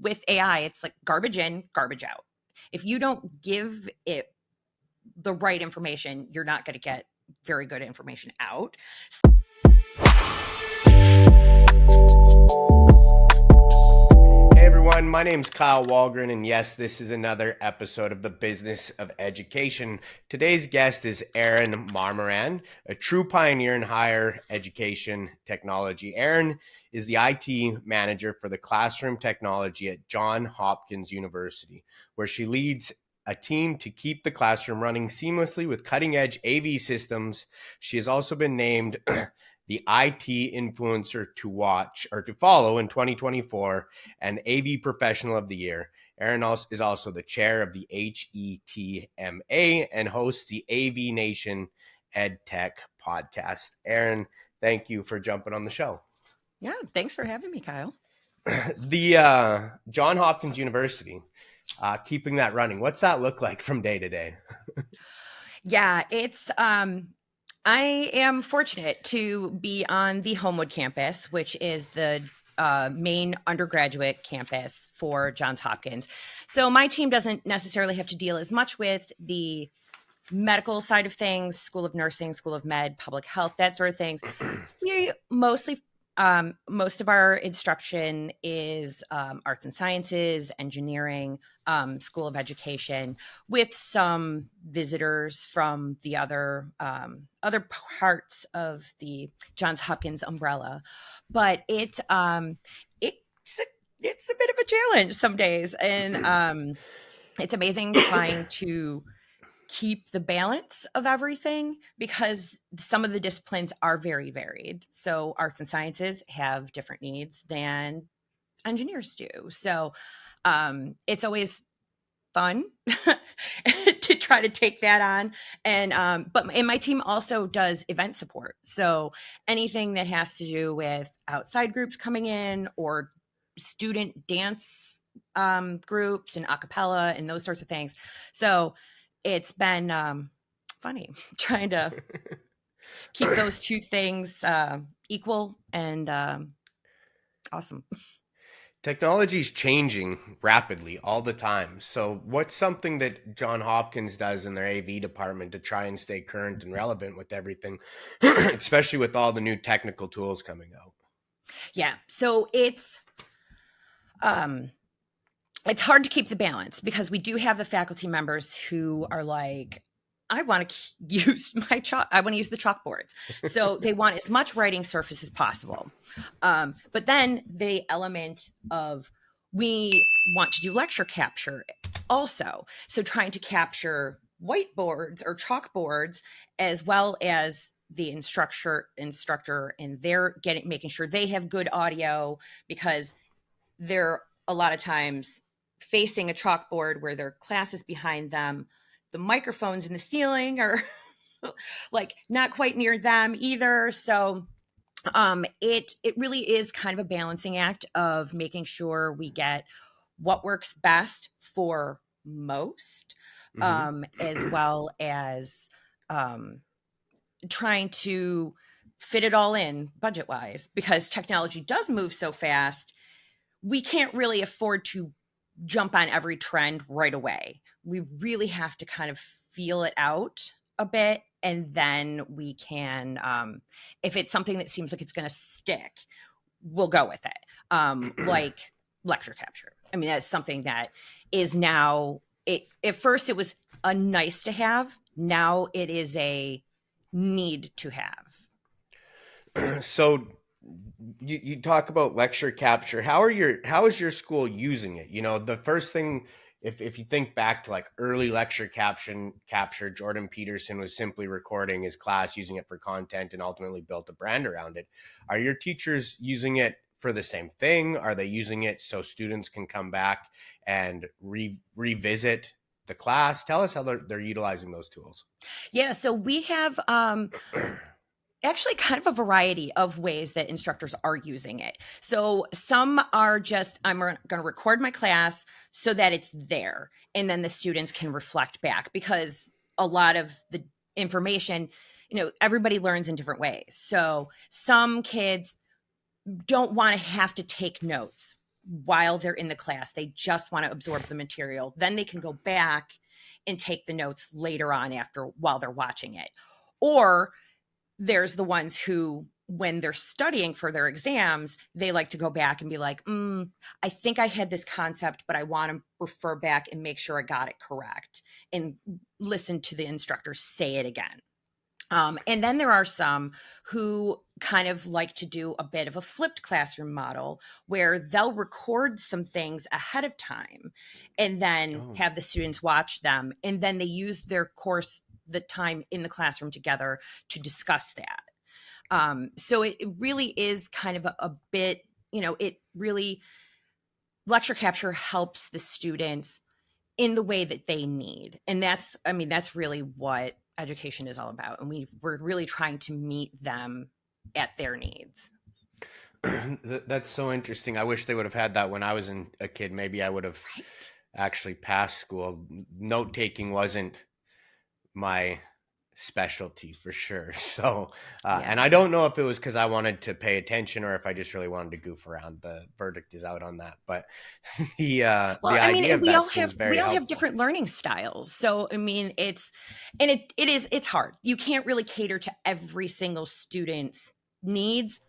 with AI, it's like garbage in, garbage out. If you don't give it the right information, you're not going to get very good information out. Hey everyone, my name's Kyle Wallgren, and yes, this is another episode of the Business of Education. Today's guest is Erin Maher-Moran, a true pioneer in higher education technology. Erin is the IT manager for the classroom technology at Johns Hopkins University, where she leads a team to keep the classroom running seamlessly with cutting-edge AV systems. She has also been named the IT influencer to watch or to follow in 2024 and AV Professional of the Year. Erin is also the chair of the HETMA and hosts the AV Nation EdTech podcast. Erin, thank you for jumping on the show. Yeah, thanks for having me, Kyle. The Johns Hopkins University, keeping that running. What's that look like from day to day? Yeah, it's I am fortunate to be on the Homewood campus, which is the main undergraduate campus for Johns Hopkins. So my team doesn't necessarily have to deal as much with the medical side of things, School of Nursing, School of Med, Public Health, that sort of things. We mostly, most of our instruction is arts and sciences, engineering, School of Education, with some visitors from the other parts of the Johns Hopkins umbrella. But it's a bit of a challenge some days, and it's amazing trying to keep the balance of everything because some of the disciplines are very varied. So arts and sciences have different needs than engineers do. So it's always fun to try to take that on. And my team also does event support. So anything that has to do with outside groups coming in or student dance groups and a cappella and those sorts of things. So it's been funny trying to keep those two things equal and awesome. Technology is changing rapidly all the time. So what's something that Johns Hopkins does in their AV department to try and stay current and relevant with everything, especially with all the new technical tools coming out? Yeah. So it's hard to keep the balance because we do have the faculty members who are like, I want to use the chalkboards. So they want as much writing surface as possible. But then the element of we want to do lecture capture also. So trying to capture whiteboards or chalkboards as well as the instructor and they're making sure they have good audio because they're a lot of times facing a chalkboard where their class is behind them. The microphones in the ceiling are like not quite near them either. So it really is kind of a balancing act of making sure we get what works best for most, as well as trying to fit it all in budget wise, because technology does move so fast. We can't really afford to jump on every trend right away. We really have to kind of feel it out a bit. And then we can, if it's something that seems like it's going to stick, we'll go with it. Like lecture capture. I mean, that's something that is now, at first it was a nice to have. Now it is a need to have. So you talk about lecture capture. How is your school using it? You know, the first thing, if you think back to like early lecture capture, Jordan Peterson was simply recording his class, using it for content, and ultimately built a brand around it. Are your teachers using it for the same thing? Are they using it so students can come back and revisit the class? Tell us how they're utilizing those tools. Yeah, so we have actually kind of a variety of ways that instructors are using it. So some are just, I'm going to record my class so that it's there. And then the students can reflect back because a lot of the information, everybody learns in different ways. So some kids don't want to have to take notes while they're in the class. They just want to absorb the material. Then they can go back and take the notes later on while they're watching it. Or there's the ones who, when they're studying for their exams, they like to go back and be like, I think I had this concept, but I want to refer back and make sure I got it correct and listen to the instructor say it again. And then there are some who kind of like to do a bit of a flipped classroom model where they'll record some things ahead of time and then have the students watch them. And then they use their the time in the classroom together to discuss that. So it really is kind of a bit, lecture capture helps the students in the way that they need. And that's really what education is all about. And we're really trying to meet them at their needs. That's so interesting. I wish they would have had that when I was a kid. Maybe I would have actually passed school. Note taking wasn't my specialty for sure. So, and I don't know if it was because I wanted to pay attention or if I just really wanted to goof around. The verdict is out on that. But the idea of that seems very helpful. We all have different learning styles. So, I mean, it's hard. You can't really cater to every single student's needs,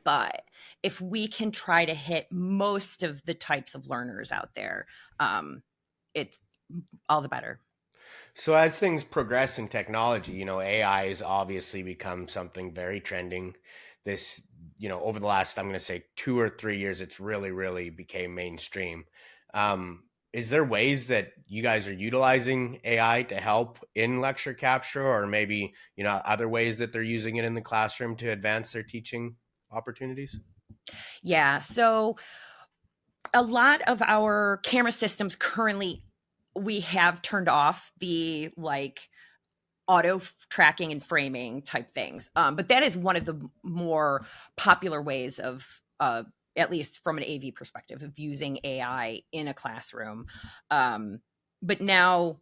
but if we can try to hit most of the types of learners out there, it's all the better. So as things progress in technology, AI has obviously become something very trending. This, over the last, I'm going to say 2 or 3 years, it's really, really became mainstream. Is there ways that you guys are utilizing AI to help in lecture capture, or maybe, other ways that they're using it in the classroom to advance their teaching opportunities? Yeah. So a lot of our camera systems currently, we have turned off the auto tracking and framing type things. But that is one of the more popular ways of, at least from an AV perspective, of using AI in a classroom. But now,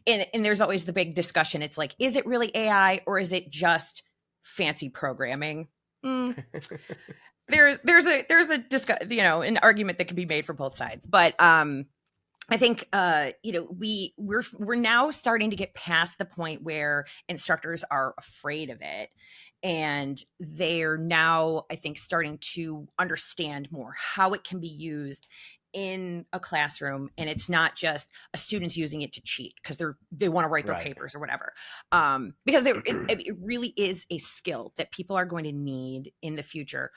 and there's always the big discussion. It's like, is it really AI or is it just fancy programming? There's an argument that can be made for both sides, but I think we're now starting to get past the point where instructors are afraid of it, and they're now, I think, starting to understand more how it can be used in a classroom, and it's not just a student's using it to cheat because they want to write their papers or whatever. Because it really is a skill that people are going to need in the future.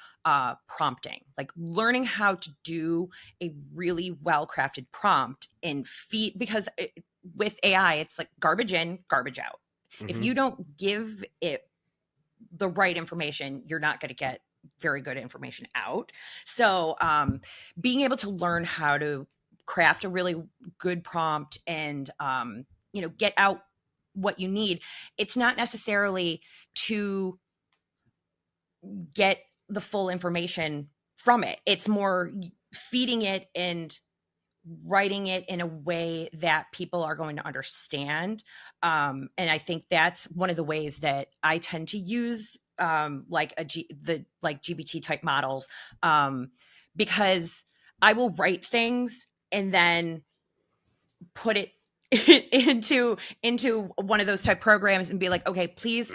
Prompting, like learning how to do a really well-crafted prompt and because with AI, it's like garbage in, garbage out. Mm-hmm. If you don't give it the right information, you're not going to get very good information out. So being able to learn how to craft a really good prompt and get out what you need, it's not necessarily to get the full information from it. It's more feeding it and writing it in a way that people are going to understand. And I think that's one of the ways that I tend to use GPT type models, because I will write things and then put it into one of those type programs and be like, okay, please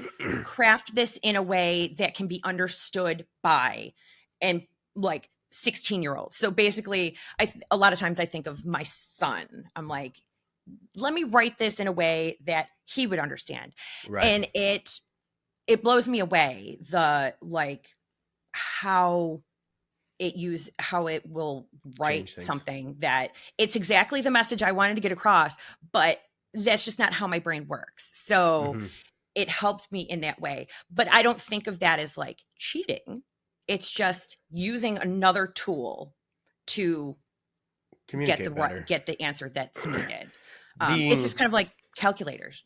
craft this in a way that can be understood by 16-year-olds. So basically, a lot of times I think of my son. I'm like, let me write this in a way that he would understand. Right. And it blows me away how it will write something that it's exactly the message I wanted to get across, but that's just not how my brain works. So it helped me in that way. But I don't think of that as like cheating. It's just using another tool to get the answer that's needed. It's just kind of like calculators.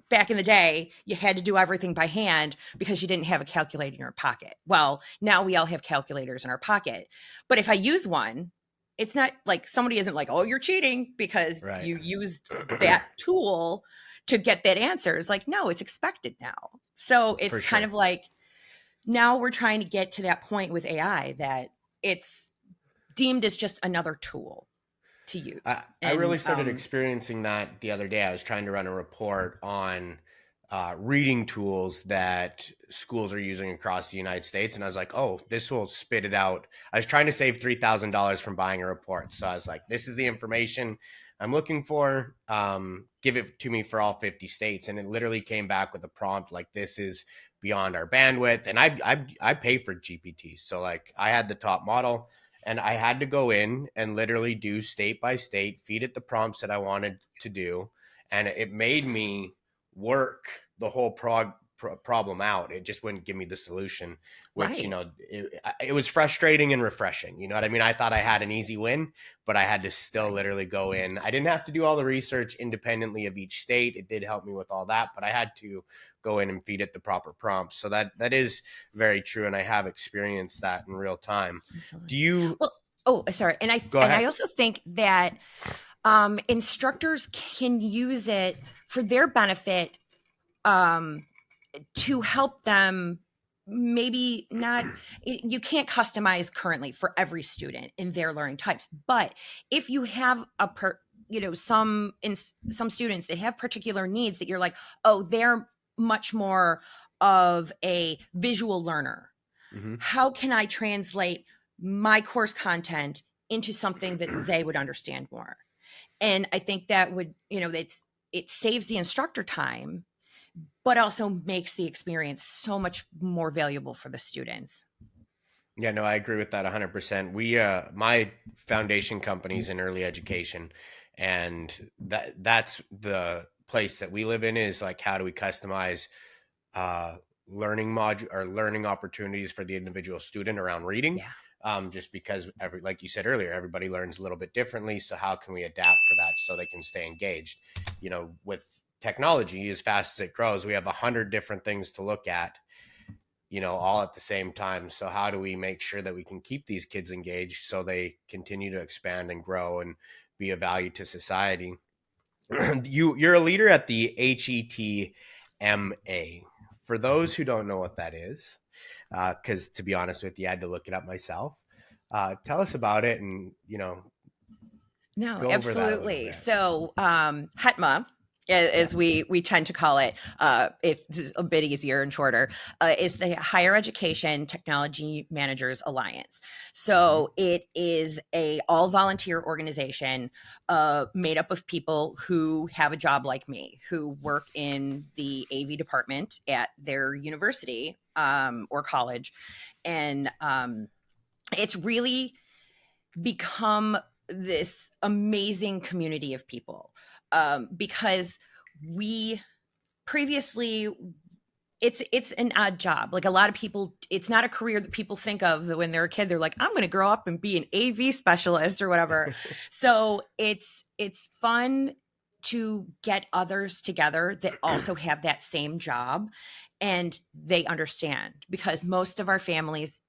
Back in the day, you had to do everything by hand because you didn't have a calculator in your pocket. Well, now we all have calculators in our pocket. But if I use one, it's not like somebody isn't like, oh, you're cheating because you used that tool to get that answer. It's like, no, it's expected now. So it's kind of like, now we're trying to get to that point with AI that deemed as just another tool to use. I really And started experiencing that the other day. I was trying to run a report on reading tools that schools are using across the United States. And I was like, oh, this will spit it out. I was trying to save $3,000 from buying a report. So I was like, this is the information I'm looking for. Give it to me for all 50 states. And it literally came back with a prompt like, this is beyond our bandwidth. And I pay for GPT. So like I had the top model. And I had to go in and literally do state by state, feed it the prompts that I wanted to do. And it made me work the whole problem out. It just wouldn't give me the solution, which, right. you know, it was frustrating and refreshing. You know what I mean? I thought I had an easy win, but I had to still literally go in. I didn't have to do all the research independently of each state. It did help me with all that, but I had to go in and feed it the proper prompts. So that is very true. And I have experienced that in real time. Absolutely. Do you? Well, oh, sorry. And I also think that instructors can use it for their benefit, to help them. Maybe not, you can't customize currently for every student in their learning types, but if you have some students that have particular needs that you're like, oh, they're much more of a visual learner. Mm-hmm. How can I translate my course content into something that they would understand more? And I think that would, it saves the instructor time, but also makes the experience so much more valuable for the students. Yeah, no, I agree with that 100%. My foundation company is in early education, and that's the place that we live in, is like, how do we customize learning module or learning opportunities for the individual student around reading? Yeah. Just because like you said earlier, everybody learns a little bit differently. So how can we adapt for that so they can stay engaged? You know, with technology, as fast as it grows, we have 100 different things to look at, all at the same time. So how do we make sure that we can keep these kids engaged so they continue to expand and grow and be of value to society? You're a leader at the HETMA. For those who don't know what that is, because to be honest with you, I had to look it up myself. Tell us about it, and No, absolutely. So HETMA, as we tend to call it, it's a bit easier and shorter, is the Higher Education Technology Managers Alliance. So it is a all volunteer organization made up of people who have a job like me, who work in the AV department at their university or college. And it's really become this amazing community of people, because we previously, it's an odd job. Like a lot of people, it's not a career that people think of when they're a kid. They're like, I'm going to grow up and be an AV specialist or whatever. So it's fun to get others together that also have that same job, and they understand, because most of our families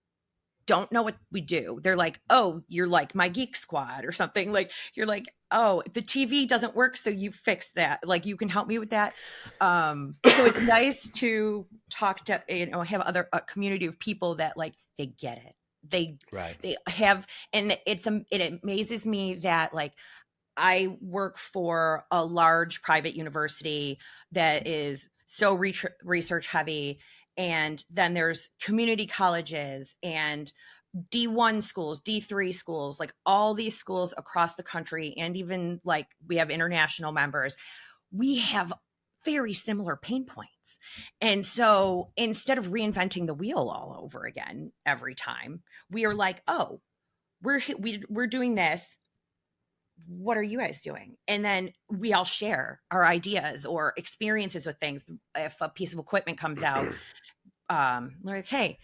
don't know what we do. They're like, oh, you're like my geek squad or something. Like, you're like, oh, the TV doesn't work, so you fix that. Like, you can help me with that. So it's nice to talk to, have a community of people that like, they get it. They have, and it amazes me that like, I work for a large private university that is so research heavy. And then there's community colleges and D1 schools, D3 schools, like all these schools across the country. And even like we have international members. We have very similar pain points. And so instead of reinventing the wheel all over again every time, we are like, oh, we're doing this. What are you guys doing? And then we all share our ideas or experiences with things. If a piece of equipment comes out, like, hey,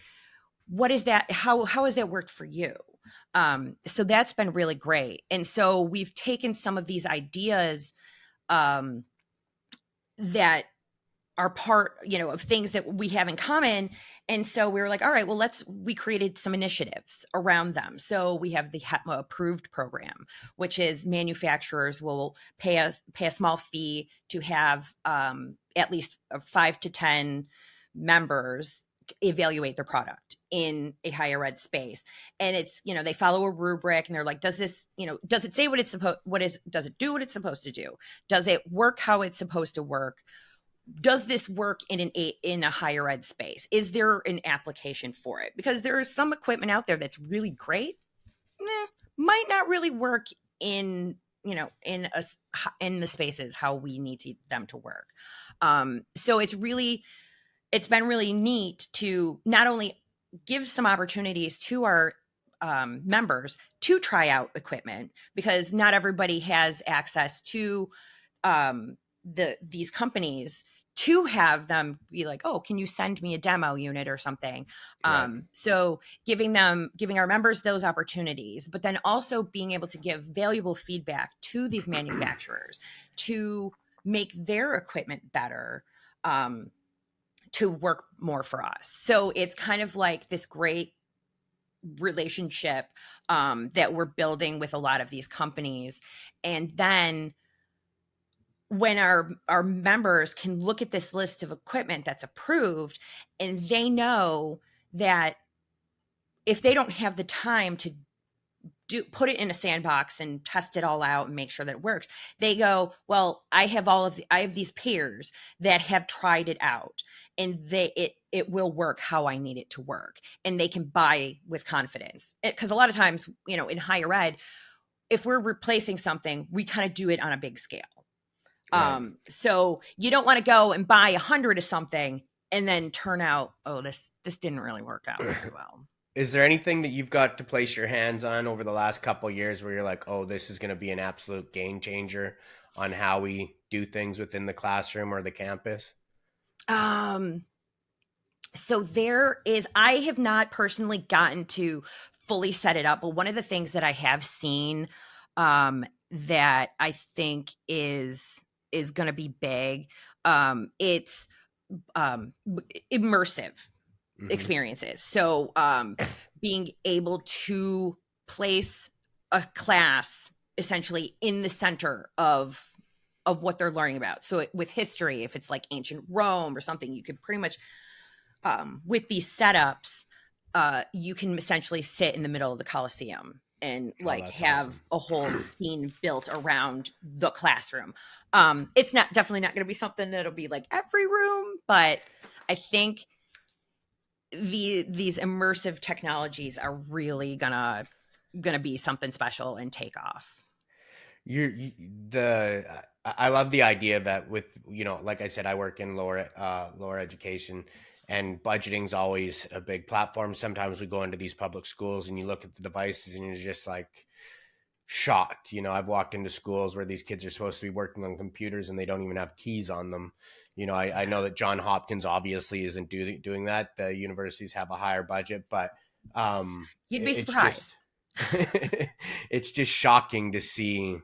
what is that? How has that worked for you? So that's been really great. And so we've taken some of these ideas that are part, of things that we have in common. And so we were like, all right, well, we created some initiatives around them. So we have the HETMA approved program, which is manufacturers will pay a small fee to have at least 5 to 10 members evaluate their product in a higher ed space. And it's, they follow a rubric and they're like, does this, does it say what it's supposed, does it do what it's supposed to do? Does it work how it's supposed to work? Does this work in a higher ed space? Is there an application for it? Because there is some equipment out there that's really great, might not really work in the spaces how we need them to work. So it's been really neat to not only give some opportunities to our members to try out equipment, because not everybody has access to these companies to have them be like, oh, can you send me a demo unit or something? Right. So giving our members those opportunities, but then also being able to give valuable feedback to these manufacturers to make their equipment better, to work more for us. So it's kind of like this great relationship that we're building with a lot of these companies. And then when our members can look at this list of equipment that's approved, and they know that if they don't have the time to put it in a sandbox and test it all out and make sure that it works, they go, well, I have these peers that have tried it out, and it will work how I need it to work, and they can buy with confidence. Because a lot of times, in higher ed, if we're replacing something, we kind of do it on a big scale. Right. So you don't want to go and buy 100 of something and then turn out, oh, this didn't really work out very well. Is there anything that you've got to place your hands on over the last couple of years where you're like, oh, this is going to be an absolute game changer on how we do things within the classroom or the campus? So I have not personally gotten to fully set it up, but one of the things that I have seen that I think is going to be big, it's immersive experiences. So being able to place a class essentially in the center of what they're learning about. So with history, if it's like ancient Rome or something, you could pretty much, with these setups, you can essentially sit in the middle of the Colosseum and have awesome. A whole scene built around the classroom. It's definitely not going to be something that'll be like every room, but I think these immersive technologies are really gonna be something special and take off. I love the idea that with, like I said, I work in lower education, and budgeting's always a big platform. Sometimes we go into these public schools and you look at the devices and you're just like shocked. I've walked into schools where these kids are supposed to be working on computers and they don't even have keys on them. I know that Johns Hopkins obviously isn't doing that. The universities have a higher budget, but you'd be surprised. It's just shocking to see,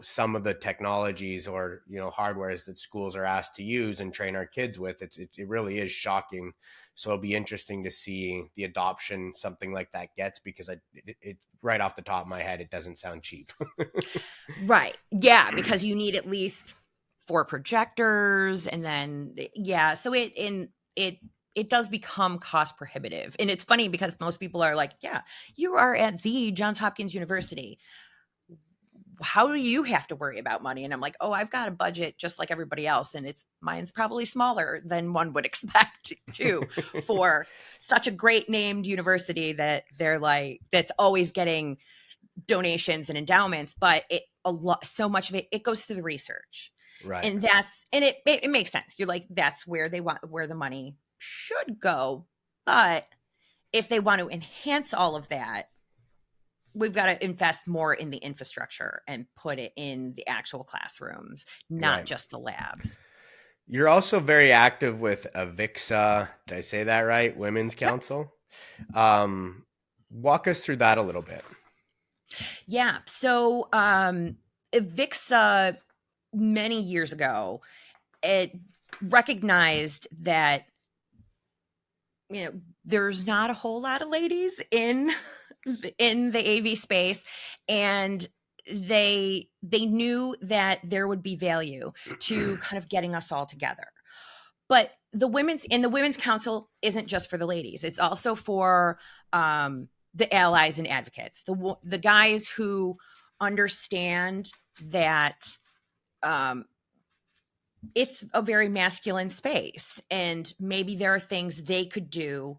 some of the technologies or, hardwares that schools are asked to use and train our kids with. It really is shocking. So it'll be interesting to see the adoption something like that gets, because it right off the top of my head, it doesn't sound cheap. Right. Yeah. Because you need at least 4 projectors, and then, so it does become cost prohibitive. And it's funny because most people are like, yeah, you are at the Johns Hopkins University. How do you have to worry about money? And I'm like, oh, I've got a budget just like everybody else. And mine's probably smaller than one would expect too, for such a great named university that they're like, that's always getting donations and endowments, but so much of it goes through the research. Right. And it makes sense. You're like, that's where the money should go. But if they want to enhance all of that, we've got to invest more in the infrastructure and put it in the actual classrooms, not just the labs. You're also very active with a VIXA. Did I say that right? Women's Council. Walk us through that a little bit. Yeah. So VIXA, many years ago, it recognized that, there's not a whole lot of ladies in the AV space, and they knew that there would be value to kind of getting us all together. But the women's council isn't just for the ladies. It's also for the allies and advocates, the guys who understand that it's a very masculine space, and maybe there are things they could do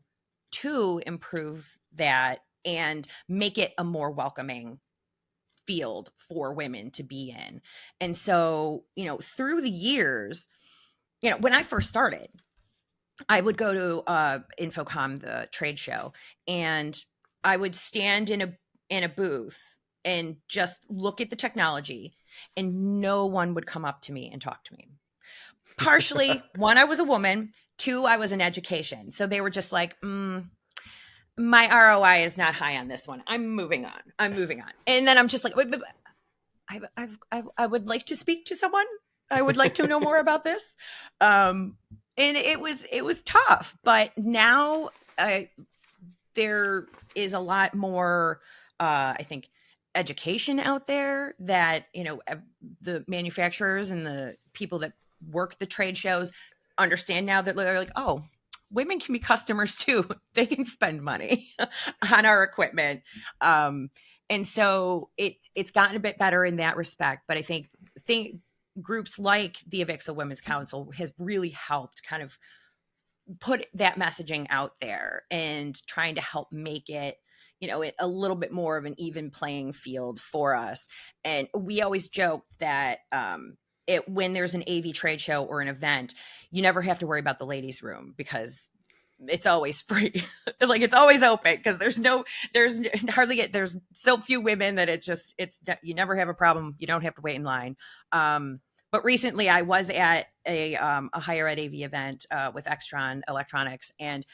to improve that and make it a more welcoming field for women to be in. And so, through the years, when I first started, I would go to Infocom, the trade show, and I would stand in a booth and just look at the technology, and no one would come up to me and talk to me. Partially, one, I was a woman. Two, I was in education. So they were just like, my ROI is not high on this one. I'm moving on. And then I'm just like, I would like to speak to someone. I would like to know more about this. And it was tough, but now there is a lot more, I think, education out there that, the manufacturers and the people that work the trade shows understand now, that they're like, oh, women can be customers too. They can spend money on our equipment. And so it's gotten a bit better in that respect. But I think groups like the VIXA Women's Council has really helped kind of put that messaging out there and trying to help make it, it a little bit more of an even playing field for us. And we always joke that when there's an AV trade show or an event, you never have to worry about the ladies' room because it's always free. Like, it's always open because there's so few women that you never have a problem. You don't have to wait in line. But recently I was at a higher ed AV event with Extron Electronics, and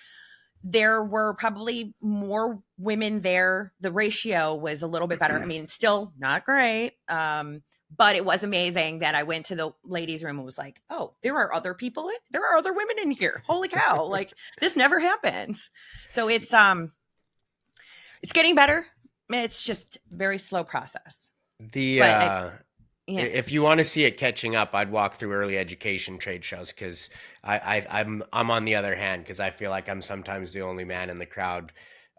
there were probably more women there. The ratio was a little bit better. I mean, still not great. But it was amazing that I went to the ladies' room and was like, oh, there are other women in here. Holy cow. Like, this never happens. So it's getting better. It's just a very slow process. If you want to see it catching up, I'd walk through early education trade shows, because I'm on the other hand, because I feel like I'm sometimes the only man in the crowd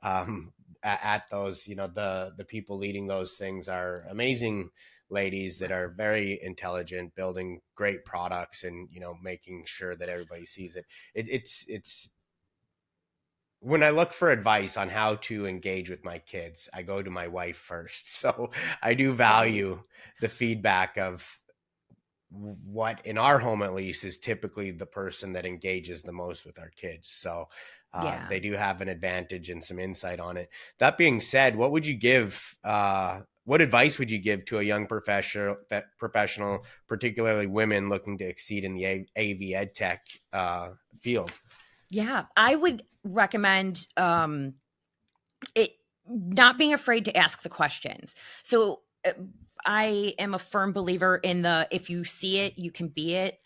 at those. The people leading those things are amazing ladies that are very intelligent, building great products, and making sure that everybody sees it. It's when I look for advice on how to engage with my kids, I go to my wife first. So I do value the feedback of what, in our home at least, is typically the person that engages the most with our kids. So they do have an advantage and some insight on it. That being said, what advice would you give to a young professional, particularly women looking to exceed in the AV EdTech field? Yeah, I would recommend it not being afraid to ask the questions. So I am a firm believer in the if you see it, you can be it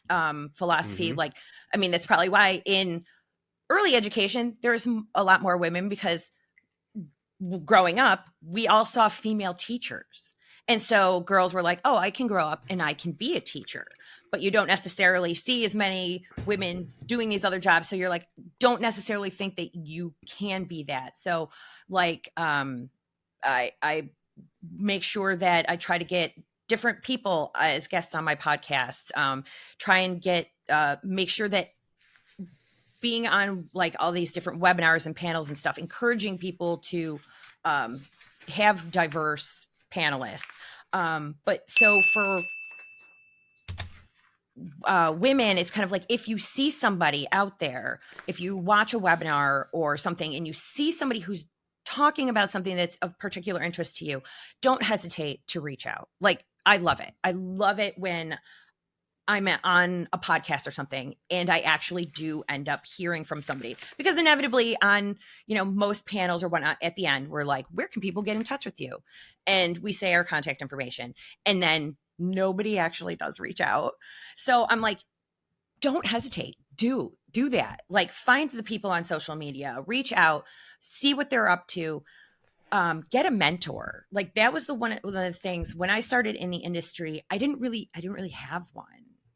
philosophy. Like, I mean, that's probably why in early education, there's a lot more women, because growing up, we all saw female teachers. And so girls were like, oh, I can grow up and I can be a teacher. But you don't necessarily see as many women doing these other jobs. So you're like, don't necessarily think that you can be that. So like, I make sure that I try to get different people as guests on my podcasts, try and make sure that being on like all these different webinars and panels and stuff, encouraging people to have diverse panelists. But so for women, it's kind of like, if you see somebody out there, if you watch a webinar or something and you see somebody who's talking about something that's of particular interest to you, don't hesitate to reach out. Like, I love it. I love it when I'm on a podcast or something and I actually do end up hearing from somebody, because inevitably on, most panels or whatnot, at the end, we're like, where can people get in touch with you? And we say our contact information, and then nobody actually does reach out. So I'm like, don't hesitate. Do that. Like, find the people on social media, reach out, see what they're up to. Get a mentor. Like, that was one of the things when I started in the industry, I didn't really have one.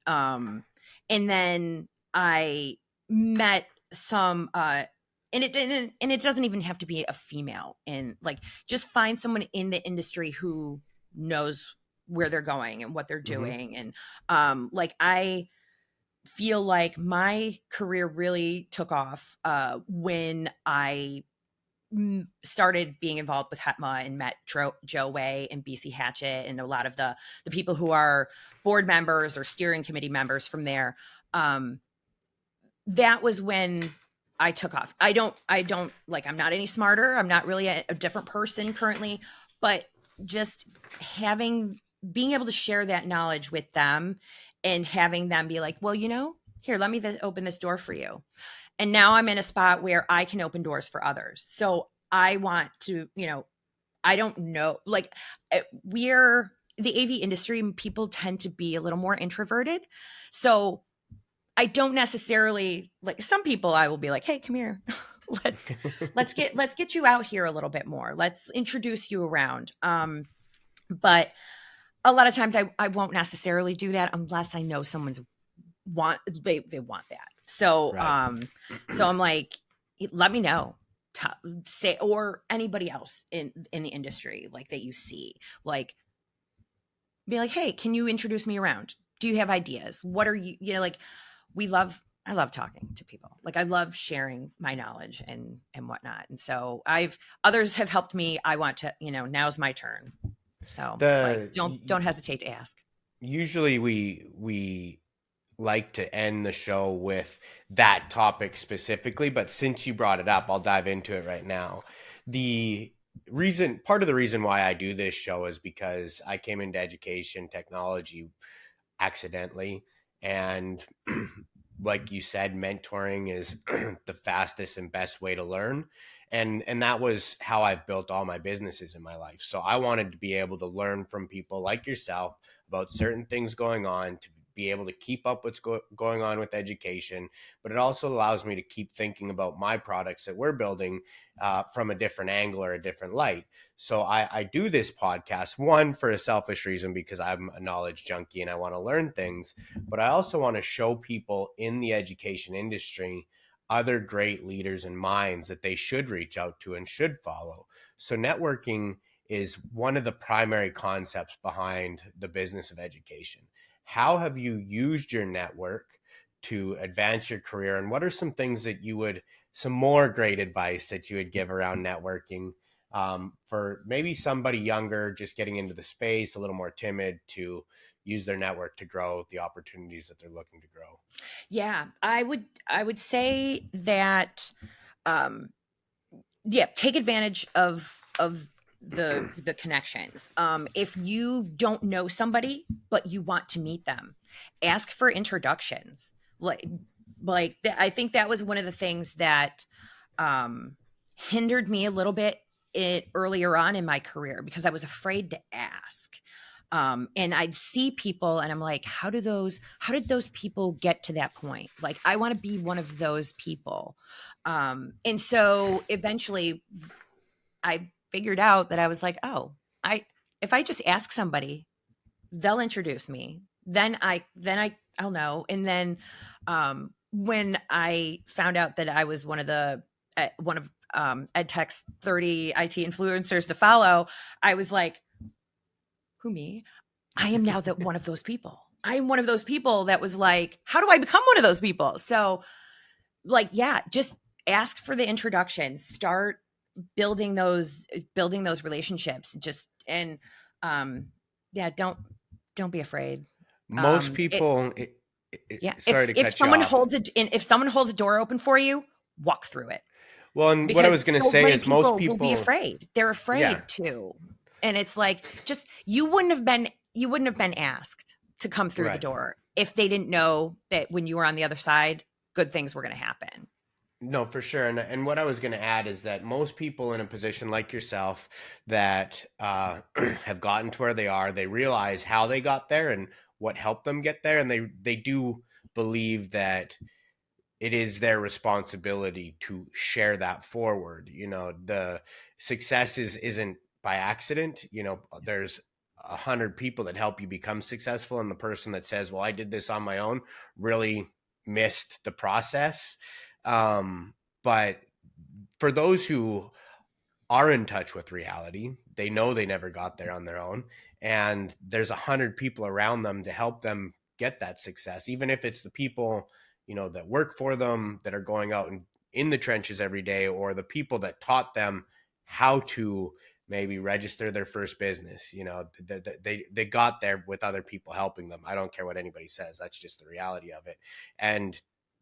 And then I met some and it doesn't even have to be a female, and like just find someone in the industry who knows where they're going and what they're doing. And like I feel like my career really took off when I started being involved with HETMA and met Joe Way and BC Hatchett and a lot of the people who are board members or steering committee members from there. That was when I took off. I don't like, I'm not any smarter. I'm not really a different person currently, but just being able to share that knowledge with them and having them be like, well, here, let me open this door for you. And now I'm in a spot where I can open doors for others. So I want to, I don't know, like we're the AV industry, people tend to be a little more introverted. So I don't necessarily, like, some people I will be like, hey, come here. let's get you out here a little bit more. Let's introduce you around. But a lot of times I won't necessarily do that unless I know someone's they want that. So, right. So I'm like, let me know, say, or anybody else in the industry, like that you see, like, be like, hey, can you introduce me around? Do you have ideas? What are you, like, I love talking to people. Like I love sharing my knowledge and whatnot. And so others have helped me. I want to, now's my turn. So like, don't hesitate to ask. Usually we like to end the show with that topic specifically, but since you brought it up, I'll dive into it right now. Part of the reason why I do this show is because I came into education technology accidentally. And like you said, mentoring is the fastest and best way to learn. And that was how I've built all my businesses in my life. So I wanted to be able to learn from people like yourself about certain things going on, to be able to keep up what's going on with education. But it also allows me to keep thinking about my products that we're building from a different angle or a different light. So I do this podcast, one, for a selfish reason, because I'm a knowledge junkie and I want to learn things. But I also want to show people in the education industry other great leaders and minds that they should reach out to and should follow. So networking is one of the primary concepts behind the business of education. How have you used your network to advance your career? And what are some things that some more great advice that you would give around networking for maybe somebody younger, just getting into the space, a little more timid, to use their network to grow the opportunities that they're looking to grow? Yeah, I would say that, take advantage of the connections. If you don't know somebody, but you want to meet them, ask for introductions. I think that was one of the things that hindered me a little bit earlier on in my career, because I was afraid to ask. And I'd see people and I'm like, how did those people get to that point? Like, I want to be one of those people. And so eventually I figured out that I was like, if I just ask somebody, they'll introduce me. Then I'll know. And then, when I found out that I was one of EdTech's 30 IT influencers to follow, I was like, who, me? I am now one of those people. I am one of those people that was like, how do I become one of those people? So like, yeah, just ask for the introduction, start building those relationships. Don't be afraid. Most people, sorry to cut you off. If someone holds a door open for you, walk through it. Well, and because what I was going to say is most people will be afraid. They're afraid too. And it's like, just, you wouldn't have been asked to come through the door if they didn't know that when you were on the other side, good things were going to happen. No, for sure. And what I was going to add is that most people in a position like yourself that have gotten to where they are, they realize how they got there and what helped them get there. And they do believe that it is their responsibility to share that forward. The success isn't by accident. There's 100 people that help you become successful. And the person that says, well, I did this on my own, really missed the process. But for those who are in touch with reality, they know they never got there on their own, and there's 100 people around them to help them get that success, even if it's the people, that work for them, that are going out and in the trenches every day, or the people that taught them how to maybe register their first business. They got there with other people helping them. I don't care what anybody says. That's just the reality of it. And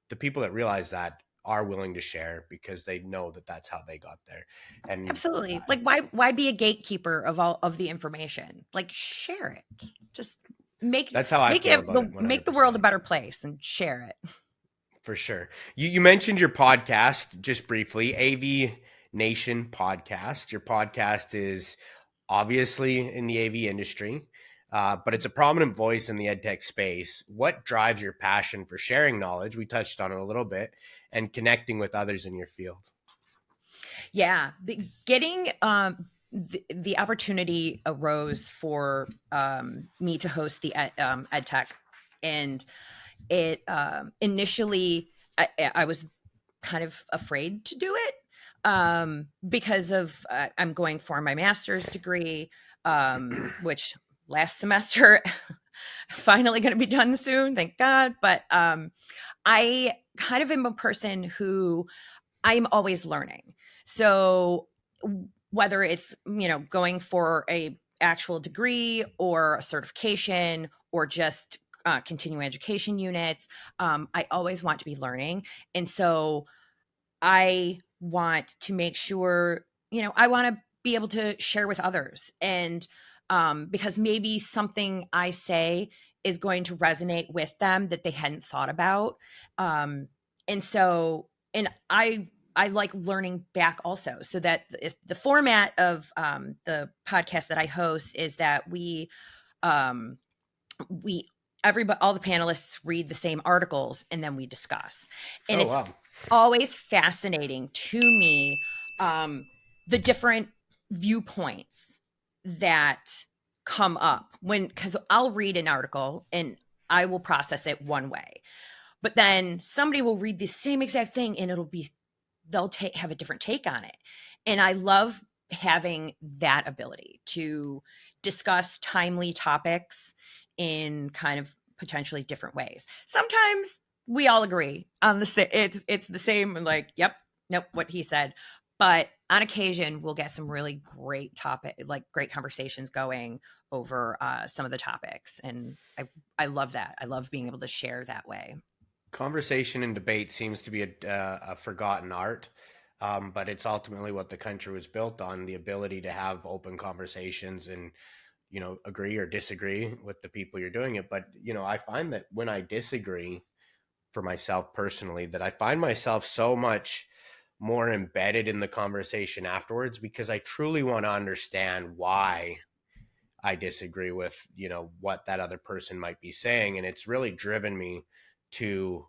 the people that realize that are willing to share because they know that that's how they got there. And Absolutely. Like, why be a gatekeeper of all of the information? Like, share it. Just that's how I make feel about it. make the world a 100%. better place and share it. For sure. You mentioned your podcast just briefly, AV Nation podcast. Your podcast is obviously in the AV industry, but it's a prominent voice in the EdTech space. What drives your passion for sharing knowledge? We touched on it a little bit, and connecting with others in your field. Yeah, getting the opportunity arose for me to host the EdTech, and it initially I was kind of afraid to do it because of I'm going for my master's degree, which last semester finally going to be done soon, thank God. But I kind of am a person who I'm always learning. So whether it's, going for a actual degree or a certification or just continuing education units, I always want to be learning. And so I want to make sure, I want to be able to share with others. And because maybe something I say is going to resonate with them that they hadn't thought about. And so, and I like learning back also. So that is the format of the podcast that I host is that all the panelists read the same articles and then we discuss. And it's wow. always fascinating to me the different viewpoints that come up because I'll read an article and I will process it one way, but then somebody will read the same exact thing and they'll have a different take on it. And I love having that ability to discuss timely topics in kind of potentially different ways. Sometimes we all agree on it's the same, like, yep, nope, what he said. But on occasion, we'll get some really great great conversations going over some of the topics. And I love that. I love being able to share that way. Conversation and debate seems to be a forgotten art, but it's ultimately what the country was built on, the ability to have open conversations and, agree or disagree with the people you're doing it. But, I find that when I disagree for myself personally, that I find myself so much more embedded in the conversation afterwards because I truly want to understand why I disagree with, what that other person might be saying. And it's really driven me to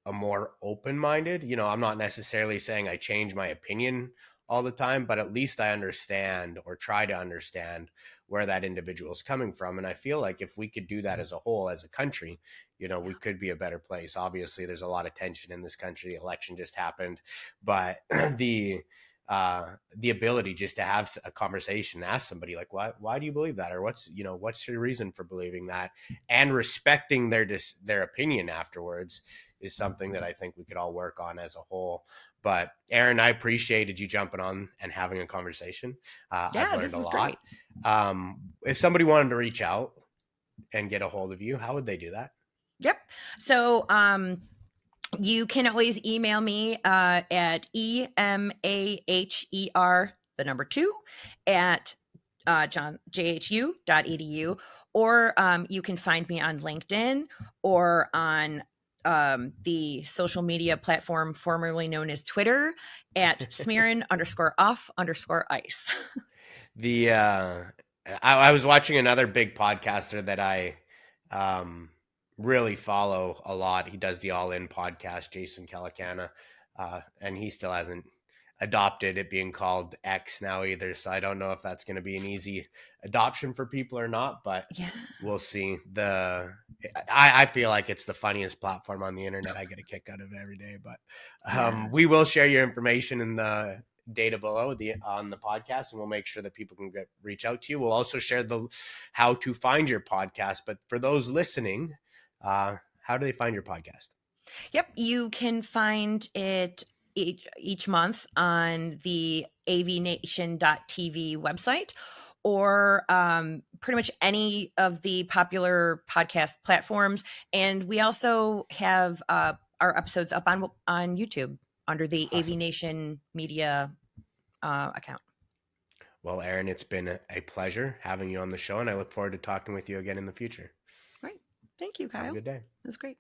a more open-minded, I'm not necessarily saying I change my opinion all the time, but at least I understand or try to understand where that individual is coming from. And I feel like if we could do that as a whole, as a country, we could be a better place. Obviously, there's a lot of tension in this country. The election just happened, but the ability just to have a conversation, ask somebody like, why do you believe that? Or what's your reason for believing that? And respecting their opinion afterwards is something that I think we could all work on as a whole. But Erin, I appreciated you jumping on and having a conversation. I've learned a lot. If somebody wanted to reach out and get a hold of you, how would they do that? Yep. So, you can always email me at EMAHER, the number 2, at jhu.edu, or you can find me on LinkedIn or on the social media platform formerly known as Twitter at smearin_off_ice. I was watching another big podcaster that I really follow a lot. He does the All In podcast, Jason Calacanis, and he still hasn't adopted it being called X now either. So I don't know if that's going to be an easy adoption for people or not, but we'll see. I feel like it's the funniest platform on the internet. I get a kick out of it every day. But Yeah. we will share your information in the data below on the podcast, and we'll make sure that people can reach out to you. We'll also share the how to find your podcast. But for those listening, how do they find your podcast? Yep, you can find it each month on the avnation.tv website, or pretty much any of the popular podcast platforms. And we also have our episodes up on YouTube under the AV Awesome. Nation Media account. Well, Erin, it's been a pleasure having you on the show, and I look forward to talking with you again in the future. Right. Thank you, Have a Kyle. good day. It was great.